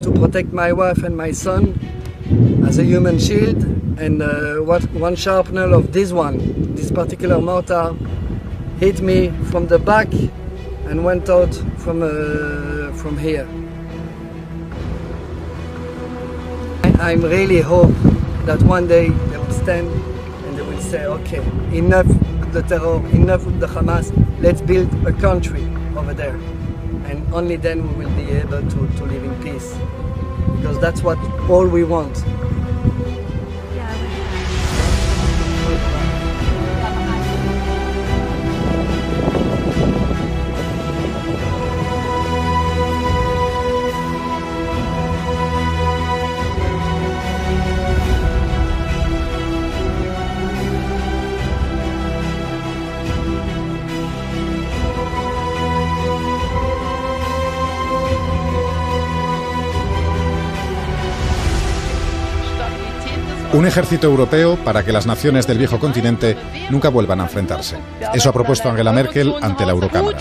to protect my wife and my son as a human shield, and one sharpener of this particular mortar hit me from the back and went out from here. I really hope that one day they will stand and they will say, okay, enough with the terror, enough with the Hamas, let's build a country over there. And only then we will be able to live in peace. Because that's what all we want. Un ejército europeo para que las naciones del viejo continente nunca vuelvan a enfrentarse. Eso ha propuesto Angela Merkel ante la Eurocámara.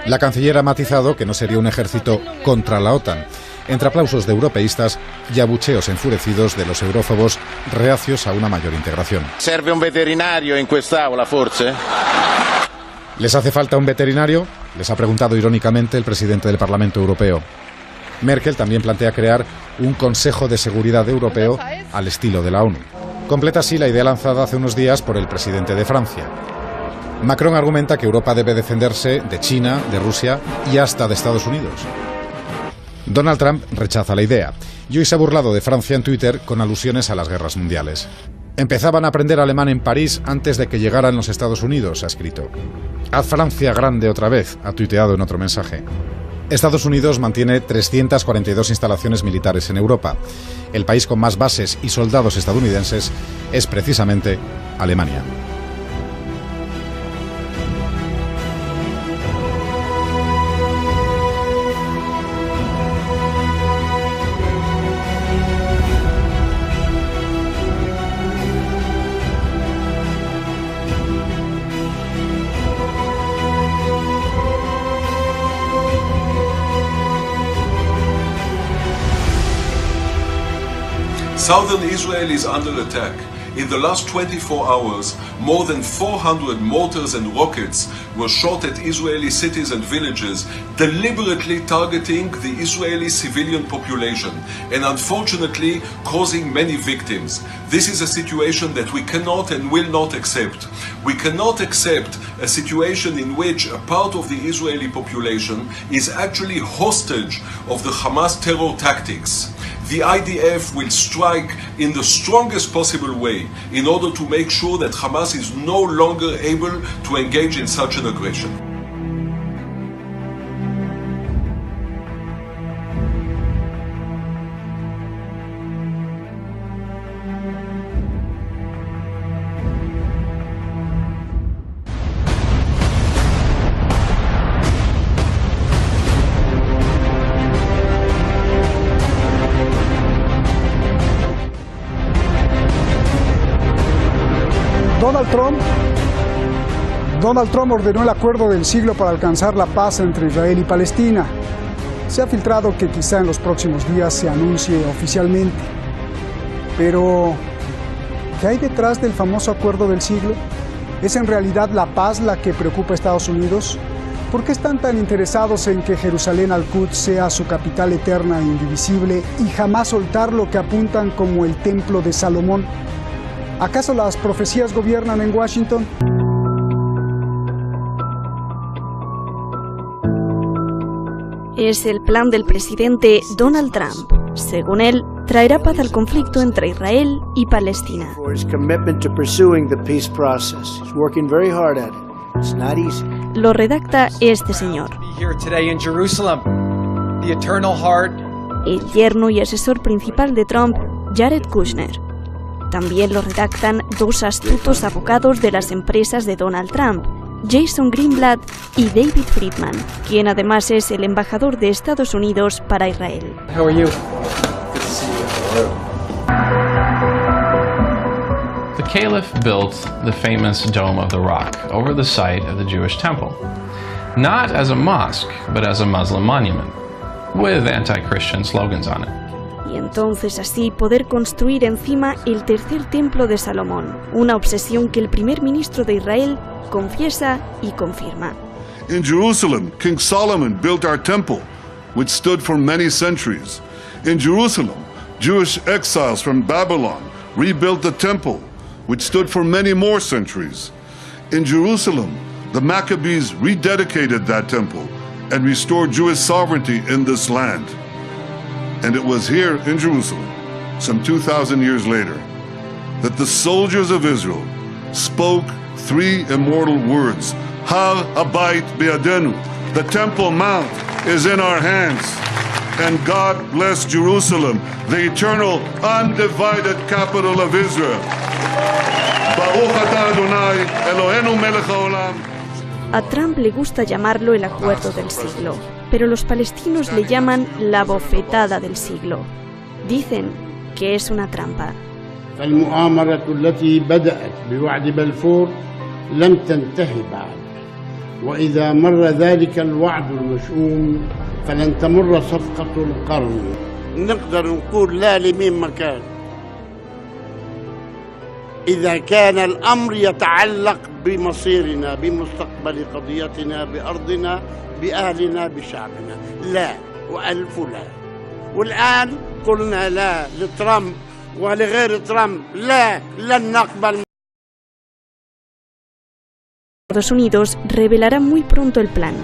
La canciller ha matizado que no sería un ejército contra la OTAN, entre aplausos de europeístas y abucheos enfurecidos de los eurófobos reacios a una mayor integración. ¿Serve un veterinario en esta aula, forse? ¿Les hace falta un veterinario?, les ha preguntado irónicamente el presidente del Parlamento Europeo. Merkel también plantea crear un Consejo de Seguridad Europeo al estilo de la ONU. Completa así la idea lanzada hace unos días por el presidente de Francia. Macron argumenta que Europa debe defenderse de China, de Rusia y hasta de Estados Unidos. Donald Trump rechaza la idea y hoy se ha burlado de Francia en Twitter con alusiones a las guerras mundiales. Empezaban a aprender alemán en París antes de que llegaran los Estados Unidos, ha escrito. Haz Francia grande otra vez, ha tuiteado en otro mensaje. Estados Unidos mantiene 342 instalaciones militares en Europa. El país con más bases y soldados estadounidenses es precisamente Alemania. Southern Israel is under attack. In the last 24 hours, more than 400 mortars and rockets were shot at Israeli cities and villages, deliberately targeting the Israeli civilian population and unfortunately causing many victims. This is a situation that we cannot and will not accept. We cannot accept a situation in which a part of the Israeli population is actually hostage of the Hamas terror tactics. The IDF will strike in the strongest possible way in order to make sure that Hamas is no longer able to engage in such an aggression. Donald Trump ordenó el acuerdo del siglo para alcanzar la paz entre Israel y Palestina. Se ha filtrado que quizá en los próximos días se anuncie oficialmente. Pero, ¿qué hay detrás del famoso acuerdo del siglo? ¿Es en realidad la paz la que preocupa a Estados Unidos? ¿Por qué están tan interesados en que Jerusalén al-Quds sea su capital eterna e indivisible y jamás soltar lo que apuntan como el templo de Salomón? ¿Acaso las profecías gobiernan en Washington? Es el plan del presidente Donald Trump. Según él, traerá paz al conflicto entre Israel y Palestina. Lo redacta este señor. El yerno y asesor principal de Trump, Jared Kushner. También lo redactan dos astutos abogados de las empresas de Donald Trump, Jason Greenblatt y David Friedman, quien además es el embajador de Estados Unidos para Israel. How are you? Good to see you. The Caliph built the famous Dome of the Rock over the site of the Jewish temple, not as a mosque, but as a Muslim monument. with anti-Christian slogans on it. Y entonces así poder construir encima el tercer templo de Salomón, una obsesión que el primer ministro de Israel confiesa y confirma. In Jerusalem, King Solomon built our temple, which stood for many centuries. In Jerusalem, Jewish exiles from Babylon rebuilt the temple, which stood for many more centuries. In Jerusalem, the Maccabees rededicated that temple and restored Jewish sovereignty in this land. And it was here in Jerusalem, some 2,000 years later, that the soldiers of Israel spoke three immortal words: Har Habayit Be'adenu, the Temple Mount is in our hands. And God bless Jerusalem, the eternal, undivided capital of Israel. Baruch atah Adonai, Eloheinu melech haolam. A Trump le gusta llamarlo el acuerdo del siglo, pero los palestinos le llaman la bofetada del siglo. Dicen que es una trampa. فالمؤامرة التي بدأت بوعد بلفور لم تنتهي بعد، وإذا مر ذلك الوعد المشؤوم فلن تمر صفقة القرن. نقدر نقول لا لمين مكان إذا كان الأمر يتعلق بمصيرنا، بمستقبل قضيتنا، بأرضنا، بأهلنا، بشعبنا. لا وألف لا. والآن قلنا لا لترامب ولغير ترامب، لا لن نقبل. Estados Unidos revelará muy pronto el plan.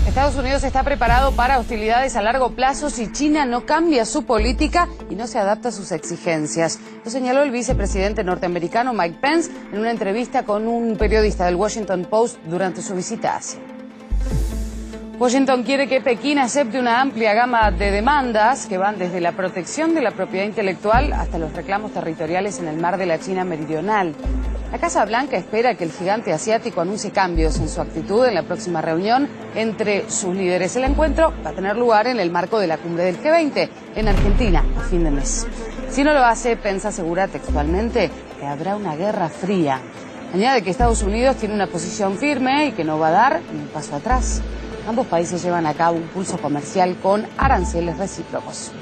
Estados Unidos está preparado para hostilidades a largo plazo si China no cambia su política y no se adapta a sus exigencias. Lo señaló el vicepresidente norteamericano Mike Pence en una entrevista con un periodista del Washington Post durante su visita a Asia. Washington quiere que Pekín acepte una amplia gama de demandas que van desde la protección de la propiedad intelectual hasta los reclamos territoriales en el mar de la China Meridional. La Casa Blanca espera que el gigante asiático anuncie cambios en su actitud en la próxima reunión entre sus líderes. El encuentro va a tener lugar en el marco de la cumbre del G20 en Argentina a fin de mes. Si no lo hace, Pence asegura textualmente que habrá una guerra fría. Añade que Estados Unidos tiene una posición firme y que no va a dar ni un paso atrás. Ambos países llevan a cabo un pulso comercial con aranceles recíprocos.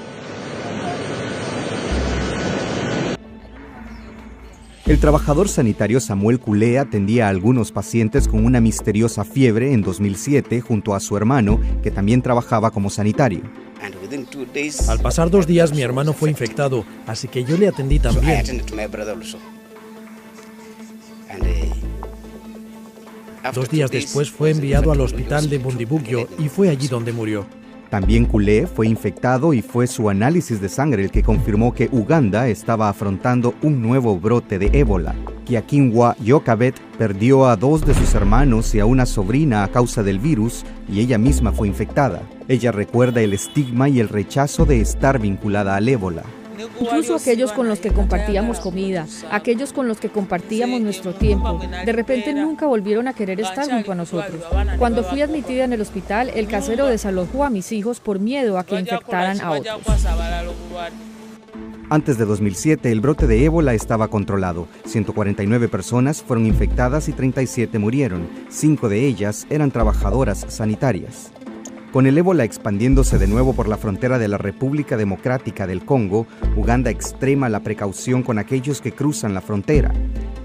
El trabajador sanitario Samuel Culea atendía a algunos pacientes con una misteriosa fiebre en 2007 junto a su hermano, que también trabajaba como sanitario. Al pasar 2 días mi hermano fue infectado, así que yo le atendí también. 2 días después fue enviado al hospital de Bundibugyo y fue allí donde murió. También Culea fue infectado y fue su análisis de sangre el que confirmó que Uganda estaba afrontando un nuevo brote de ébola. Kyakinwa Yokabet perdió a 2 de sus hermanos y a una sobrina a causa del virus y ella misma fue infectada. Ella recuerda el estigma y el rechazo de estar vinculada al ébola. Incluso aquellos con los que compartíamos comida, aquellos con los que compartíamos nuestro tiempo, de repente nunca volvieron a querer estar junto a nosotros. Cuando fui admitida en el hospital, el casero desalojó a mis hijos por miedo a que infectaran a otros. Antes de 2007, el brote de ébola estaba controlado. 149 personas fueron infectadas y 37 murieron. 5 de ellas eran trabajadoras sanitarias. Con el ébola expandiéndose de nuevo por la frontera de la República Democrática del Congo, Uganda extrema la precaución con aquellos que cruzan la frontera.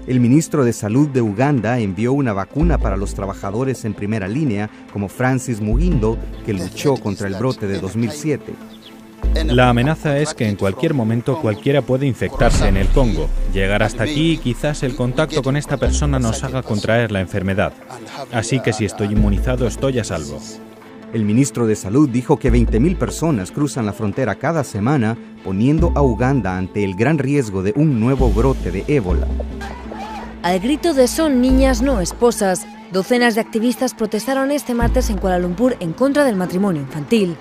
El ministro de Salud de Uganda envió una vacuna para los trabajadores en primera línea, como Francis Mugindo, que luchó contra el brote de 2007. La amenaza es que en cualquier momento cualquiera puede infectarse en el Congo, llegar hasta aquí y quizás el contacto con esta persona nos haga contraer la enfermedad. Así que si estoy inmunizado estoy a salvo. El ministro de Salud dijo que 20.000 personas cruzan la frontera cada semana, poniendo a Uganda ante el gran riesgo de un nuevo brote de ébola. Al grito de "son niñas, no esposas", docenas de activistas protestaron este martes en Kuala Lumpur en contra del matrimonio infantil.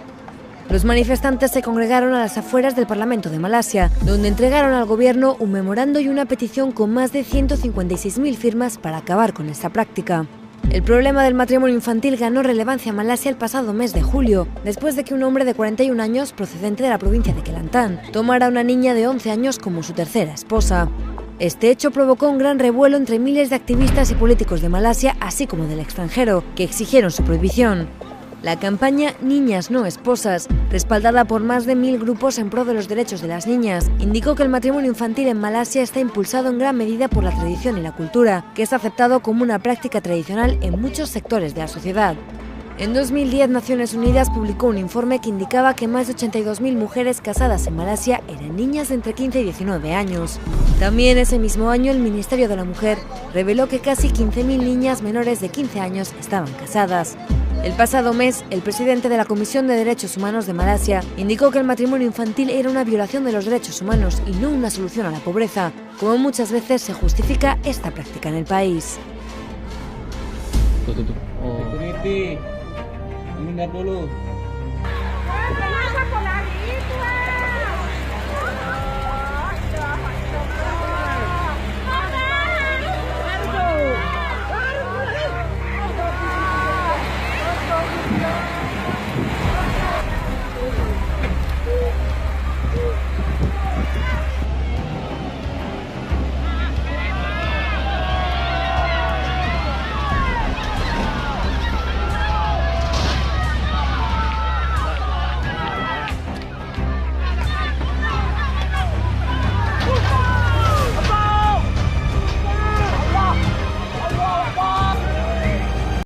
Los manifestantes se congregaron a las afueras del Parlamento de Malasia, donde entregaron al gobierno un memorando y una petición con más de 156.000 firmas para acabar con esta práctica. El problema del matrimonio infantil ganó relevancia en Malasia el pasado mes de julio, después de que un hombre de 41 años, procedente de la provincia de Kelantan, tomara a una niña de 11 años como su tercera esposa. Este hecho provocó un gran revuelo entre miles de activistas y políticos de Malasia, así como del extranjero, que exigieron su prohibición. La campaña Niñas no esposas, respaldada por más de 1000 grupos en pro de los derechos de las niñas, indicó que el matrimonio infantil en Malasia está impulsado en gran medida por la tradición y la cultura, que es aceptado como una práctica tradicional en muchos sectores de la sociedad. En 2010, Naciones Unidas publicó un informe que indicaba que más de 82.000 mujeres casadas en Malasia eran niñas de entre 15 y 19 años. También ese mismo año, el Ministerio de la Mujer reveló que casi 15.000 niñas menores de 15 años estaban casadas. El pasado mes, el presidente de la Comisión de Derechos Humanos de Malasia indicó que el matrimonio infantil era una violación de los derechos humanos y no una solución a la pobreza, como muchas veces se justifica esta práctica en el país. Ini dulu.